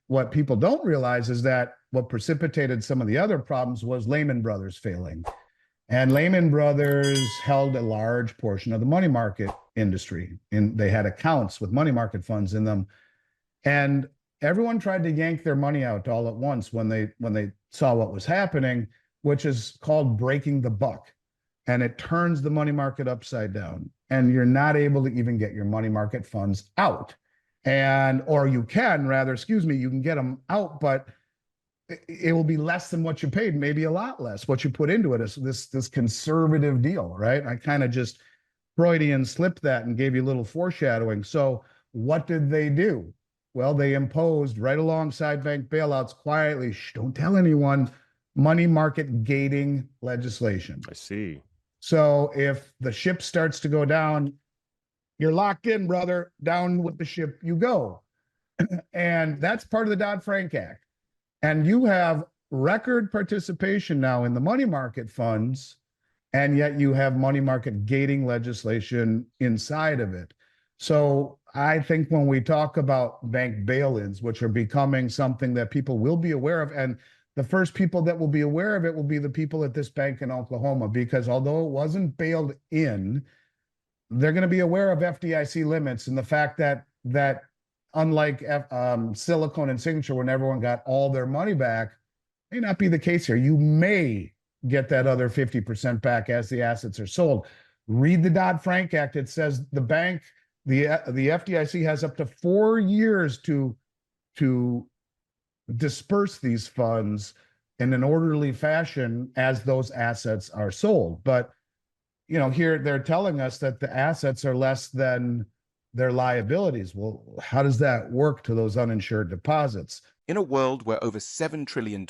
what people don't realize is that what precipitated some of the other problems was Lehman Brothers failing. And Lehman Brothers held a large portion of the money market industry, and they had accounts with money market funds in them. And everyone tried to yank their money out all at once when they saw what was happening, which is called breaking the buck. And it turns the money market upside down, and you're not able to even get your money market funds out. Or you can rather, you can get them out, but it will be less than what you paid, maybe a lot less. What you put into it is this conservative deal, right? I kind of just Freudian slipped that and gave you a little foreshadowing. So what did they do? Well, they imposed right alongside bank bailouts quietly, don't tell anyone, money market gating legislation. I see. So if the ship starts to go down, you're locked in, brother. Down with the ship you go. And that's part of the Dodd-Frank Act. And you have record participation now in the money market funds, and yet you have money market gating legislation inside of it. So I think when we talk about bank bail-ins, which are becoming something that people will be aware of, and the first people that will be aware of it will be the people at this bank in Oklahoma, because although it wasn't bailed in, they're going to be aware of FDIC limits and the fact that unlike Silicon and Signature, when everyone got all their money back, may not be the case here. You may get that other 50% back as the assets are sold. Read the Dodd-Frank Act. It says the bank, the FDIC has up to 4 years to disperse these funds in an orderly fashion as those assets are sold. But here they're telling us that the assets are less than their liabilities. Well, how does that work to those uninsured deposits? In a world where over $7 trillion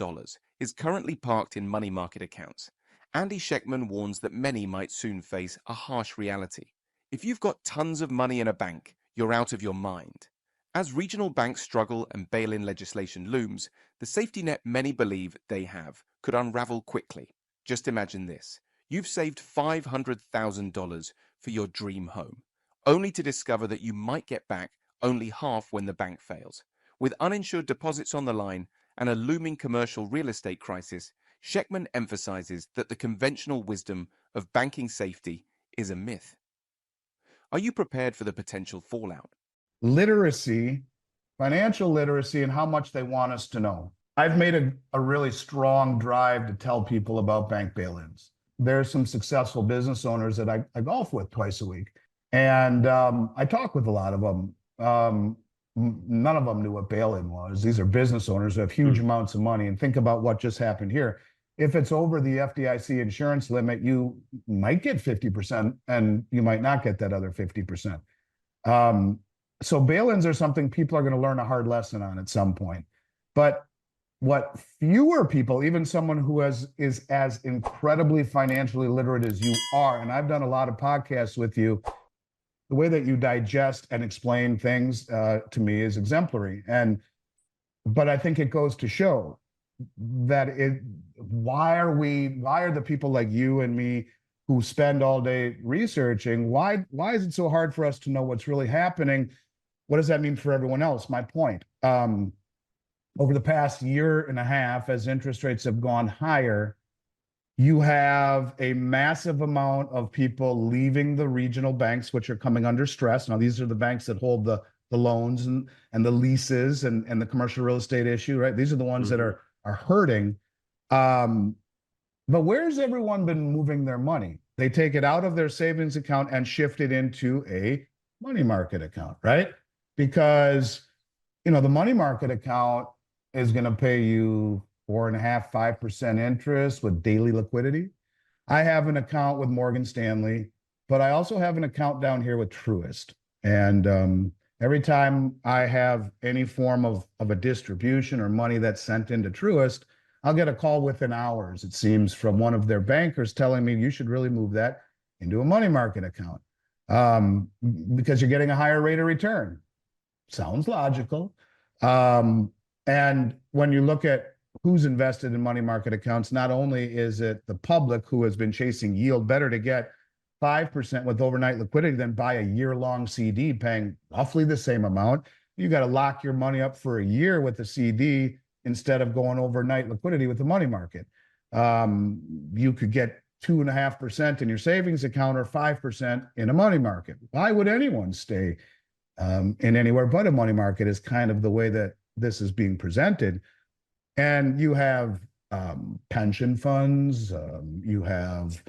is currently parked in money market accounts, Andy Schectman warns that many might soon face a harsh reality. If you've got tons of money in a bank, you're out of your mind. As regional banks struggle and bail-in legislation looms, the safety net many believe they have could unravel quickly. Just imagine this. You've saved $500,000 for your dream home, only to discover that you might get back only half when the bank fails. With uninsured deposits on the line and a looming commercial real estate crisis, Schectman emphasizes that the conventional wisdom of banking safety is a myth. Are you prepared for the potential fallout? Literacy, financial literacy, and how much they want us to know. I've made a really strong drive to tell people about bank bail-ins. There's some successful business owners that I golf with twice a week. And I talk with a lot of them. None of them knew what bail-in was. These are business owners who have huge amounts of money. And think about what just happened here. If it's over the FDIC insurance limit, you might get 50% and you might not get that other 50%. So bail-ins are something people are going to learn a hard lesson on at some point. But what fewer people, even someone who is as incredibly financially literate as you are, and I've done a lot of podcasts with you, the way that you digest and explain things to me is exemplary. But I think it goes to show that why are the people like you and me who spend all day researching, why is it so hard for us to know what's really happening? What does that mean for everyone else? My point. Over the past year and a half, as interest rates have gone higher, you have a massive amount of people leaving the regional banks, which are coming under stress. Now, these are the banks that hold the loans and the leases and the commercial real estate issue, right? These are the ones that are hurting. But where's everyone been moving their money? They take it out of their savings account and shift it into a money market account, right? Because, the money market account is going to pay you 4.5%, 5% interest with daily liquidity. I have an account with Morgan Stanley, but I also have an account down here with Truist. And every time I have any form of a distribution or money that's sent into Truist, I'll get a call within hours, it seems, from one of their bankers telling me you should really move that into a money market account because you're getting a higher rate of return. Sounds logical. And when you look at who's invested in money market accounts, not only is it the public who has been chasing yield, better to get 5% with overnight liquidity than buy a year-long CD paying roughly the same amount. You got to lock your money up for a year with the CD instead of going overnight liquidity with the money market. You could get 2.5% in your savings account or 5% in a money market. Why would anyone stay in anywhere but a money market is kind of the way that this is being presented. And you have pension funds, you have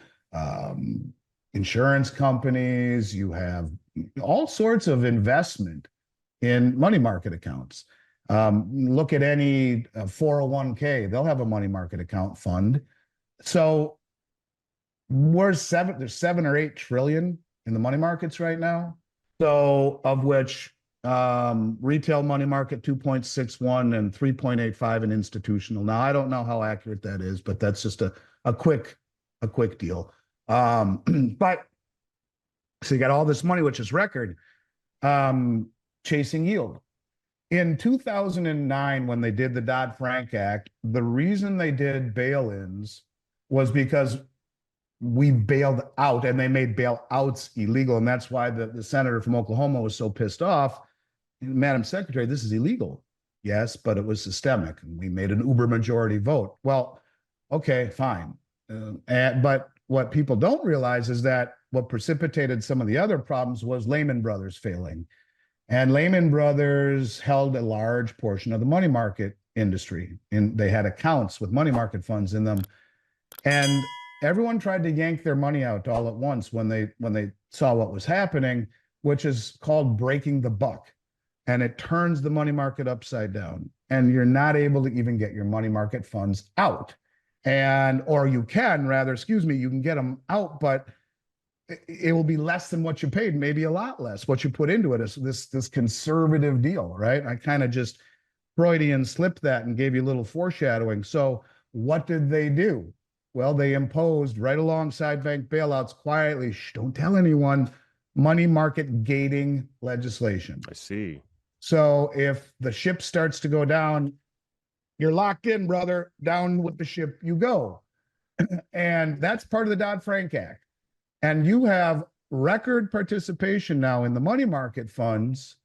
insurance companies, you have all sorts of investment in money market accounts. Look at any 401k, they'll have a money market account fund. So there's 7 or 8 trillion in the money markets right now. So of which retail money market 2.61 and 3.85 in institutional. Now, I don't know how accurate that is, but that's just a quick deal. But so you got all this money, which is record, chasing yield. In 2009, when they did the Dodd-Frank Act, the reason they did bail-ins was because we bailed out and they made bailouts illegal. And that's why the senator from Oklahoma was so pissed off. Madam Secretary, this is illegal. Yes, but it was systemic. And we made an uber majority vote. Well, okay, fine. But what people don't realize is that what precipitated some of the other problems was Lehman Brothers failing. And Lehman Brothers held a large portion of the money market industry. And they had accounts with money market funds in them. And everyone tried to yank their money out all at once when they saw what was happening, which is called breaking the buck. And it turns the money market upside down. And you're not able to even get your money market funds out. Or you can, rather, excuse me, you can get them out, but it will be less than what you paid, maybe a lot less. What you put into it is this conservative deal, right? I kind of just Freudian slipped that and gave you a little foreshadowing. So what did they do? Well, they imposed right alongside bank bailouts quietly, don't tell anyone, money market gating legislation. I see. So if the ship starts to go down, you're locked in, brother. Down with the ship you go. And that's part of the Dodd-Frank Act. And you have record participation now in the money market funds,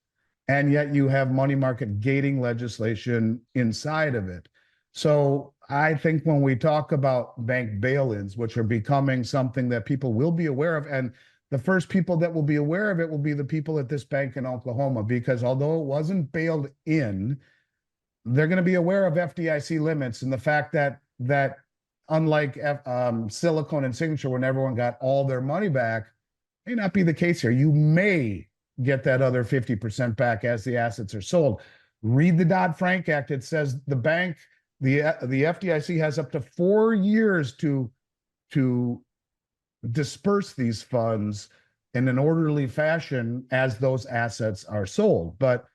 and yet you have money market gating legislation inside of it. So I think when we talk about bank bail-ins, which are becoming something that people will be aware of, and the first people that will be aware of it will be the people at this bank in Oklahoma, because although it wasn't bailed in, they're going to be aware of FDIC limits and the fact that unlike Silicon and Signature, when everyone got all their money back, may not be the case here. You may get that other 50% back as the assets are sold. Read the Dodd-Frank Act. It says the bank, the FDIC has up to 4 years to disperse these funds in an orderly fashion as those assets are sold. But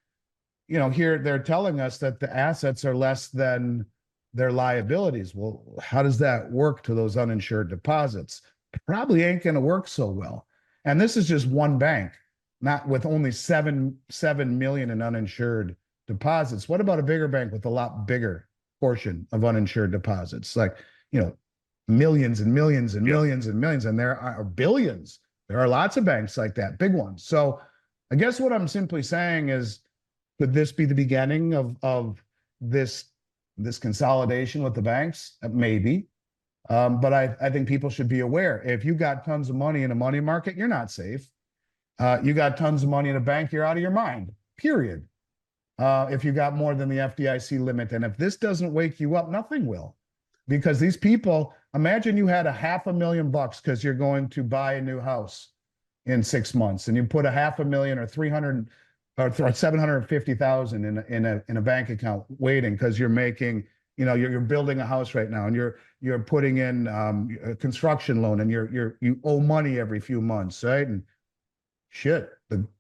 here they're telling us that the assets are less than their liabilities. Well, how does that work to those uninsured deposits? Probably ain't going to work so well. And this is just one bank, not with only 7 million in uninsured deposits. What about a bigger bank with a lot bigger portion of uninsured deposits? Like, millions and millions and millions and millions, and there are billions. There are lots of banks like that, big ones. So I guess what I'm simply saying is, could this be the beginning of this consolidation with the banks? Maybe. But I think people should be aware. If you got tons of money in a money market, you're not safe. You got tons of money in a bank, you're out of your mind, period. If you got more than the FDIC limit. And if this doesn't wake you up, nothing will. Because these people, imagine you had $500,000 because you're going to buy a new house in 6 months, and you put $500,000 or 300 or 750,000 in a bank account waiting because you're making, you're building a house right now, and you're putting in a construction loan, and you owe money every few months, right? And shit,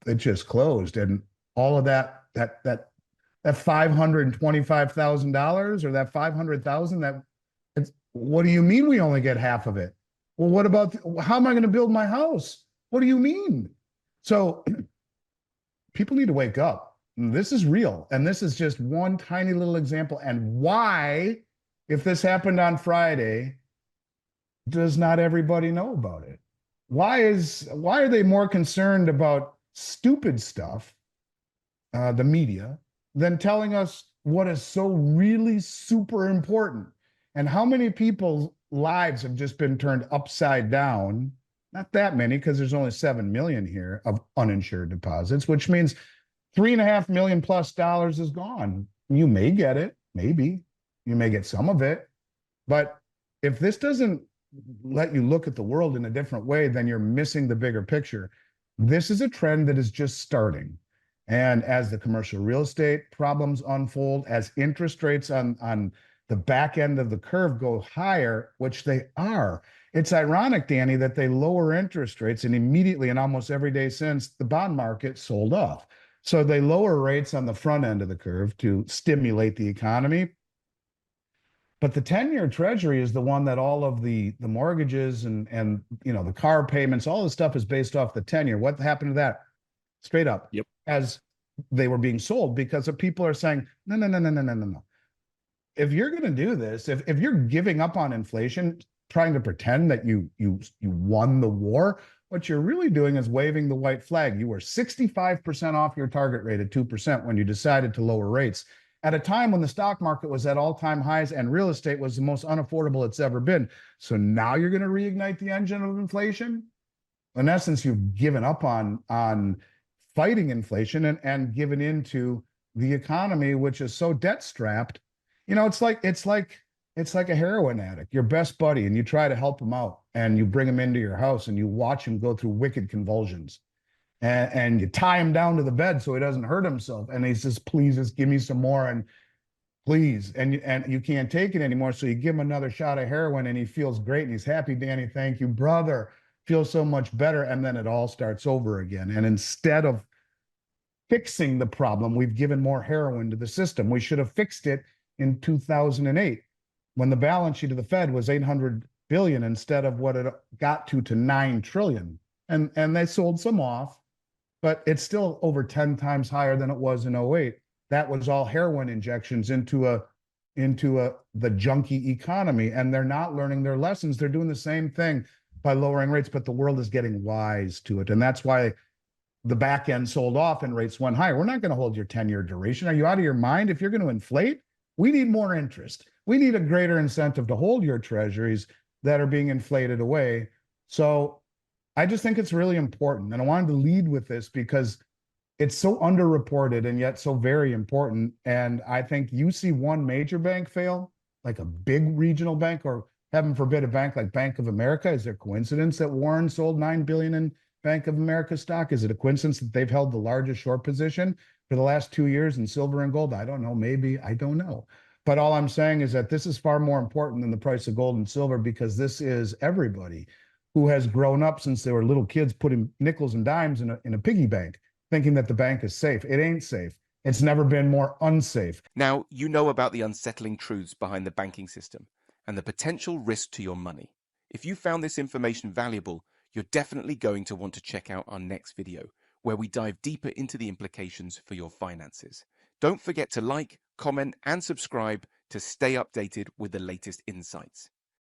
it just closed, and all of that $525,000 or that 500,000, what do you mean we only get half of it? Well, what about how am I going to build my house? What do you mean? So people need to wake up. This is real. And this is just one tiny little example. And why, if this happened on Friday, does not everybody know about it? Why are they more concerned about stupid stuff the media, than telling us what is so really super important and how many people's lives have just been turned upside down. Not that many, because there's only 7 million here of uninsured deposits, which means $3.5 million plus is gone. You may get it, maybe. You may get some of it. But if this doesn't let you look at the world in a different way, then you're missing the bigger picture. This is a trend that is just starting. And as the commercial real estate problems unfold, as interest rates on the back end of the curve go higher, which they are, it's ironic, Danny, that they lower interest rates and immediately, and almost every day since, the bond market sold off. So they lower rates on the front end of the curve to stimulate the economy. But the 10-year treasury is the one that all of the mortgages and the car payments, all this stuff is based off the 10-year. What happened to that? Straight up, Yep. as they were being sold, because of people are saying, no, no, no, no, no, no, no, no. If you're going to do this, if you're giving up on inflation, trying to pretend that you won the war, what you're really doing is waving the white flag. You were 65% off your target rate at 2% when you decided to lower rates at a time when the stock market was at all-time highs and real estate was the most unaffordable it's ever been. So now you're going to reignite the engine of inflation? In essence, you've given up on fighting inflation and given into the economy, which is so debt-strapped. It's like a heroin addict, your best buddy, and you try to help him out, and you bring him into your house, and you watch him go through wicked convulsions, and you tie him down to the bed so he doesn't hurt himself, and he says, "Please, just give me some more," and please, and you can't take it anymore, so you give him another shot of heroin, and he feels great, and he's happy. Danny, thank you, brother. Feels so much better, and then it all starts over again. And instead of fixing the problem, we've given more heroin to the system. We should have fixed it in 2008 when the balance sheet of the Fed was 800 billion instead of what it got to 9 trillion. And they sold some off, but it's still over 10 times higher than it was in 08. That was all heroin injections into the junky economy, and they're not learning their lessons. They're doing the same thing by lowering rates, but the world is getting wise to it. And that's why the back end sold off and rates went higher. We're not going to hold your 10-year duration. Are you out of your mind? If you're going to inflate, we need more interest. We need a greater incentive to hold your treasuries that are being inflated away. So I just think it's really important. And I wanted to lead with this because it's so underreported and yet so very important. And I think you see one major bank fail, like a big regional bank, or heaven forbid, a bank like Bank of America. Is there coincidence that Warren sold $9 billion in Bank of America stock? Is it a coincidence that they've held the largest short position for the last 2 years in silver and gold? I don't know. Maybe. I don't know. But all I'm saying is that this is far more important than the price of gold and silver, because this is everybody who has grown up since they were little kids putting nickels and dimes in a piggy bank, thinking that the bank is safe. It ain't safe. It's never been more unsafe. Now, you know about the unsettling truths behind the banking system and the potential risk to your money. If you found this information valuable, you're definitely going to want to check out our next video, where we dive deeper into the implications for your finances. Don't forget to like, comment, and subscribe to stay updated with the latest insights.